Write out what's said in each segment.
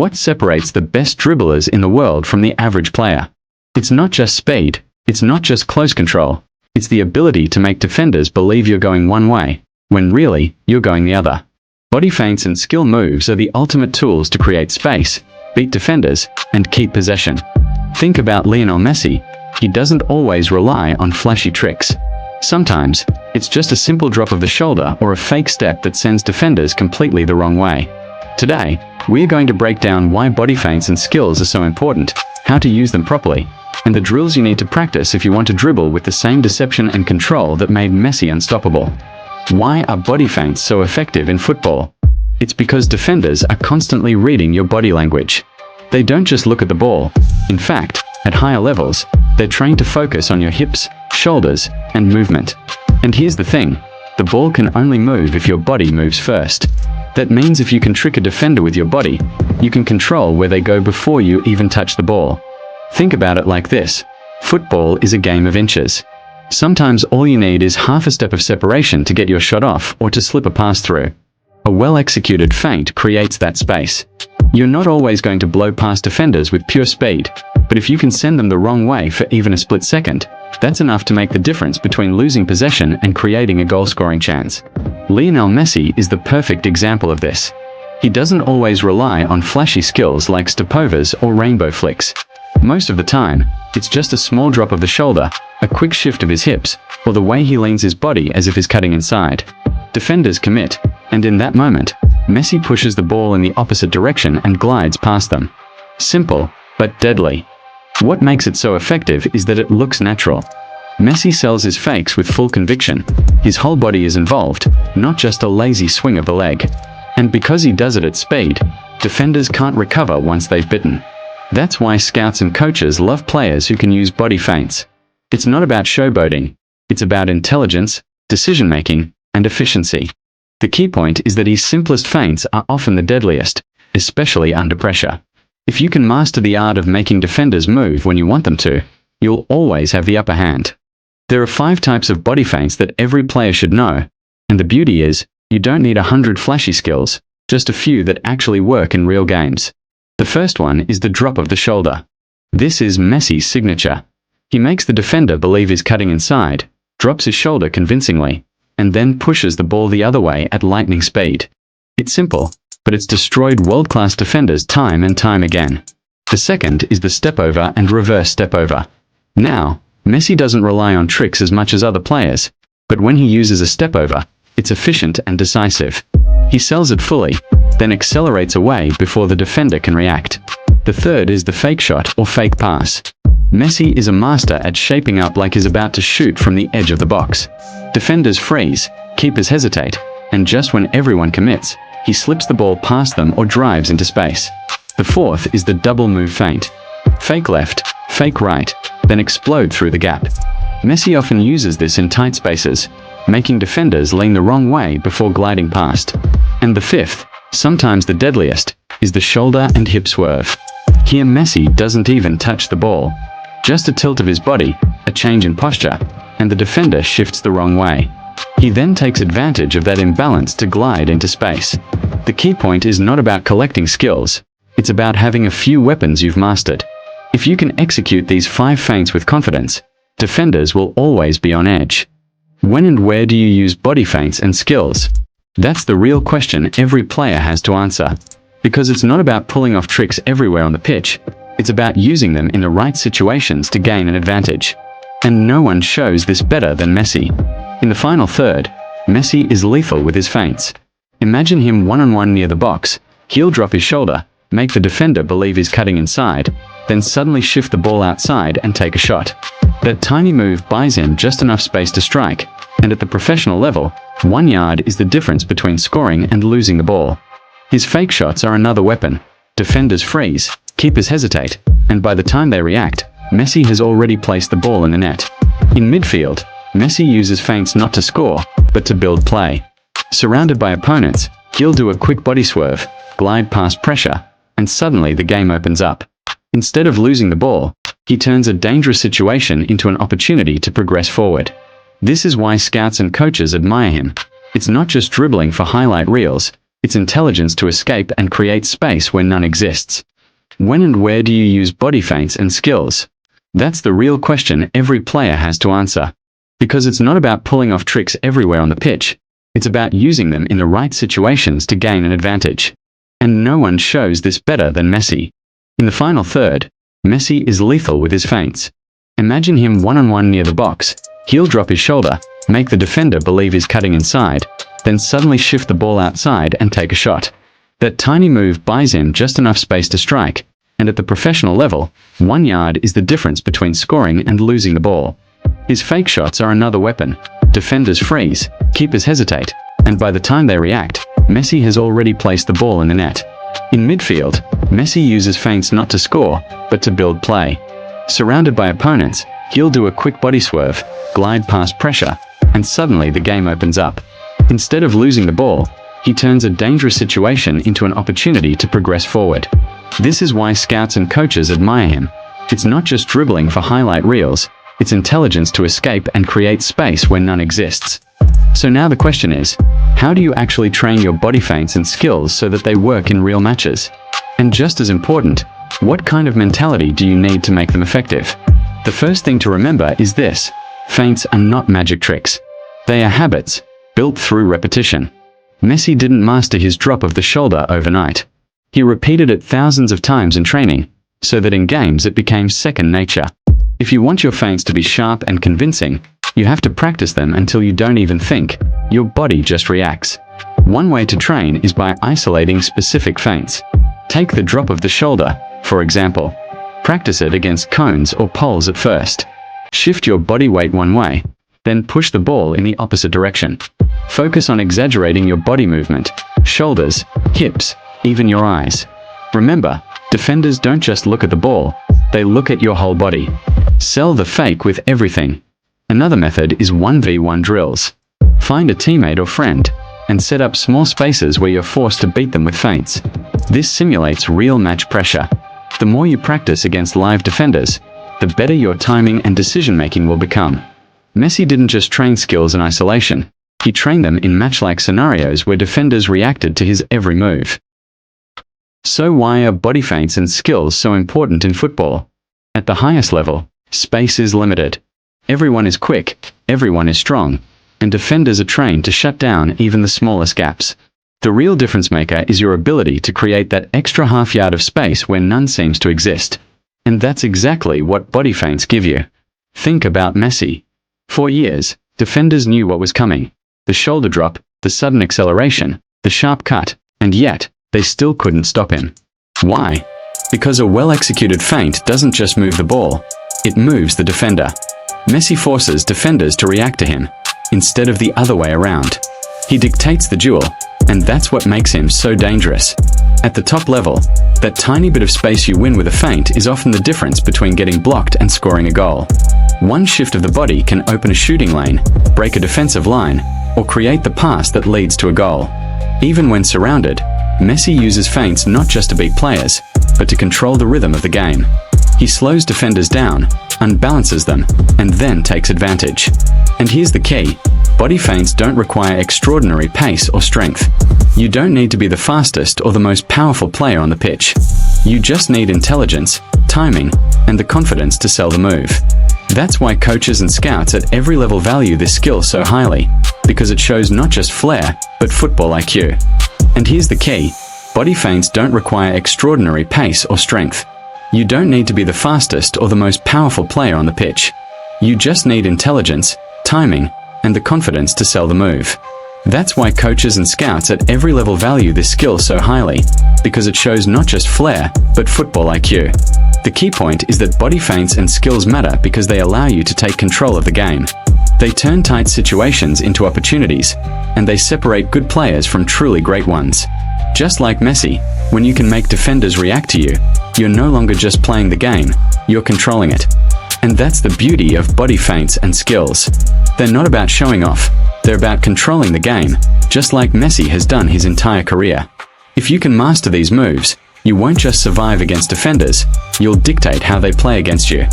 What separates the best dribblers in the world from the average player? It's not just speed, it's not just close control, it's the ability to make defenders believe you're going one way, when really, you're going the other. Body feints and skill moves are the ultimate tools to create space, beat defenders, and keep possession. Think about Lionel Messi. He doesn't always rely on flashy tricks. Sometimes, it's just a simple drop of the shoulder or a fake step that sends defenders completely the wrong way. Today, we're going to break down why body feints and skills are so important, how to use them properly, and the drills you need to practice if you want to dribble with the same deception and control that made Messi unstoppable. Why are body feints so effective in football? It's because defenders are constantly reading your body language. They don't just look at the ball. In fact, at higher levels, they're trained to focus on your hips, shoulders, and movement. And here's the thing, the ball can only move if your body moves first. That means if you can trick a defender with your body, you can control where they go before you even touch the ball. Think about it like this. Football is a game of inches. Sometimes all you need is half a step of separation to get your shot off or to slip a pass through. A well-executed feint creates that space. You're not always going to blow past defenders with pure speed, but if you can send them the wrong way for even a split second, that's enough to make the difference between losing possession and creating a goal-scoring chance. Lionel Messi is the perfect example of this. He doesn't always rely on flashy skills like stepovers or rainbow flicks. Most of the time, it's just a small drop of the shoulder, a quick shift of his hips, or the way he leans his body as if he's cutting inside. Defenders commit, and in that moment, Messi pushes the ball in the opposite direction and glides past them. Simple, but deadly. What makes it so effective is that it looks natural. Messi sells his fakes with full conviction. His whole body is involved, not just a lazy swing of the leg. And because he does it at speed, defenders can't recover once they've bitten. That's why scouts and coaches love players who can use body feints. It's not about showboating. It's about intelligence, decision-making, and efficiency. The key point is that his simplest feints are often the deadliest, especially under pressure. If you can master the art of making defenders move when you want them to, you'll always have the upper hand. There are 5 types of body feints that every player should know, and the beauty is, you don't need 100 flashy skills, just a few that actually work in real games. The first one is the drop of the shoulder. This is Messi's signature. He makes the defender believe he's cutting inside, drops his shoulder convincingly, and then pushes the ball the other way at lightning speed. It's simple, but it's destroyed world-class defenders time and time again. The second is the stepover and reverse stepover. Now, Messi doesn't rely on tricks as much as other players, but when he uses a stepover, it's efficient and decisive. He sells it fully, then accelerates away before the defender can react. The third is the fake shot or fake pass. Messi is a master at shaping up like he's about to shoot from the edge of the box. Defenders freeze, keepers hesitate, and just when everyone commits, he slips the ball past them or drives into space. The fourth is the double move feint. Fake left, fake right, then explode through the gap. Messi often uses this in tight spaces, making defenders lean the wrong way before gliding past. And the fifth, sometimes the deadliest, is the shoulder and hip swerve. Here Messi doesn't even touch the ball. Just a tilt of his body, a change in posture, and the defender shifts the wrong way. He then takes advantage of that imbalance to glide into space. The key point is not about collecting skills, it's about having a few weapons you've mastered. If you can execute these 5 feints with confidence, defenders will always be on edge. When and where do you use body feints and skills? That's the real question every player has to answer. Because it's not about pulling off tricks everywhere on the pitch, it's about using them in the right situations to gain an advantage. And no one shows this better than Messi. In the final third, Messi is lethal with his feints. Imagine him one-on-one near the box, he'll drop his shoulder, make the defender believe he's cutting inside, then suddenly shift the ball outside and take a shot. That tiny move buys him just enough space to strike, and at the professional level, 1 yard is the difference between scoring and losing the ball. His fake shots are another weapon. Defenders freeze, keepers hesitate, and by the time they react, Messi has already placed the ball in the net. In midfield, Messi uses feints not to score, but to build play. Surrounded by opponents, he'll do a quick body swerve, glide past pressure, and suddenly the game opens up. Instead of losing the ball, he turns a dangerous situation into an opportunity to progress forward. This is why scouts and coaches admire him. It's not just dribbling for highlight reels, It's intelligence to escape and create space where none exists. When and where do you use body feints and skills? That's the real question every player has to answer. Because it's not about pulling off tricks everywhere on the pitch. It's about using them in the right situations to gain an advantage. And no one shows this better than Messi. In the final third, Messi is lethal with his feints. Imagine him one-on-one near the box. He'll drop his shoulder, make the defender believe he's cutting inside, then suddenly shift the ball outside and take a shot. That tiny move buys him just enough space to strike, and at the professional level, 1 yard is the difference between scoring and losing the ball. His fake shots are another weapon. Defenders freeze, keepers hesitate, and by the time they react, Messi has already placed the ball in the net. In midfield, Messi uses feints not to score, but to build play. Surrounded by opponents, he'll do a quick body swerve, glide past pressure, and suddenly the game opens up. Instead of losing the ball, he turns a dangerous situation into an opportunity to progress forward. This is why scouts and coaches admire him. It's not just dribbling for highlight reels, it's intelligence to escape and create space where none exists. So now the question is, how do you actually train your body feints and skills so that they work in real matches? And just as important, what kind of mentality do you need to make them effective? The first thing to remember is this: feints are not magic tricks. They are habits, built through repetition. Messi didn't master his drop of the shoulder overnight. He repeated it thousands of times in training, so that in games it became second nature. If you want your feints to be sharp and convincing, you have to practice them until you don't even think. Your body just reacts. One way to train is by isolating specific feints. Take the drop of the shoulder, for example. Practice it against cones or poles at first. Shift your body weight one way, then push the ball in the opposite direction. Focus on exaggerating your body movement, shoulders, hips, even your eyes. Remember, defenders don't just look at the ball, they look at your whole body. Sell the fake with everything. Another method is 1v1 drills. Find a teammate or friend, and set up small spaces where you're forced to beat them with feints. This simulates real match pressure. The more you practice against live defenders, the better your timing and decision-making will become. Messi didn't just train skills in isolation, he trained them in match-like scenarios where defenders reacted to his every move. So why are body feints and skills so important in football? At the highest level, space is limited. Everyone is quick, everyone is strong, and defenders are trained to shut down even the smallest gaps. The real difference maker is your ability to create that extra half yard of space where none seems to exist. And that's exactly what body feints give you. Think about Messi. For years, defenders knew what was coming. The shoulder drop, the sudden acceleration, the sharp cut, and yet, they still couldn't stop him. Why? Because a well-executed feint doesn't just move the ball, it moves the defender. Messi forces defenders to react to him, instead of the other way around. He dictates the duel, and that's what makes him so dangerous. At the top level, that tiny bit of space you win with a feint is often the difference between getting blocked and scoring a goal. One shift of the body can open a shooting lane, break a defensive line, or create the pass that leads to a goal. Even when surrounded, Messi uses feints not just to beat players, but to control the rhythm of the game. He slows defenders down, unbalances them, and then takes advantage. And here's the key: body feints don't require extraordinary pace or strength. You don't need to be the fastest or the most powerful player on the pitch. You just need intelligence, timing, and the confidence to sell the move. That's why coaches and scouts at every level value this skill so highly, because it shows not just flair, but football IQ. And here's the key: body feints don't require extraordinary pace or strength. You don't need to be the fastest or the most powerful player on the pitch. You just need intelligence, timing, and the confidence to sell the move. That's why coaches and scouts at every level value this skill so highly, because it shows not just flair, but football IQ. The key point is that body feints and skills matter because they allow you to take control of the game. They turn tight situations into opportunities, and they separate good players from truly great ones. Just like Messi, when you can make defenders react to you, you're no longer just playing the game, you're controlling it. And that's the beauty of body feints and skills. They're not about showing off, they're about controlling the game, just like Messi has done his entire career. If you can master these moves, you won't just survive against defenders, you'll dictate how they play against you.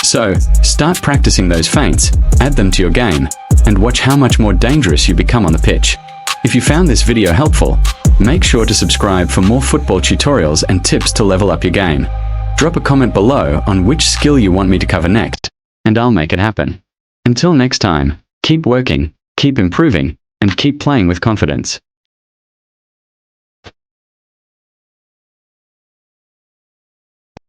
So, start practicing those feints, add them to your game, and watch how much more dangerous you become on the pitch. If you found this video helpful, Make sure to subscribe for more football tutorials and tips to level up your game. Drop a comment below on which skill you want me to cover next, and I'll make it happen. Until next time, keep working, keep improving, and keep playing with confidence.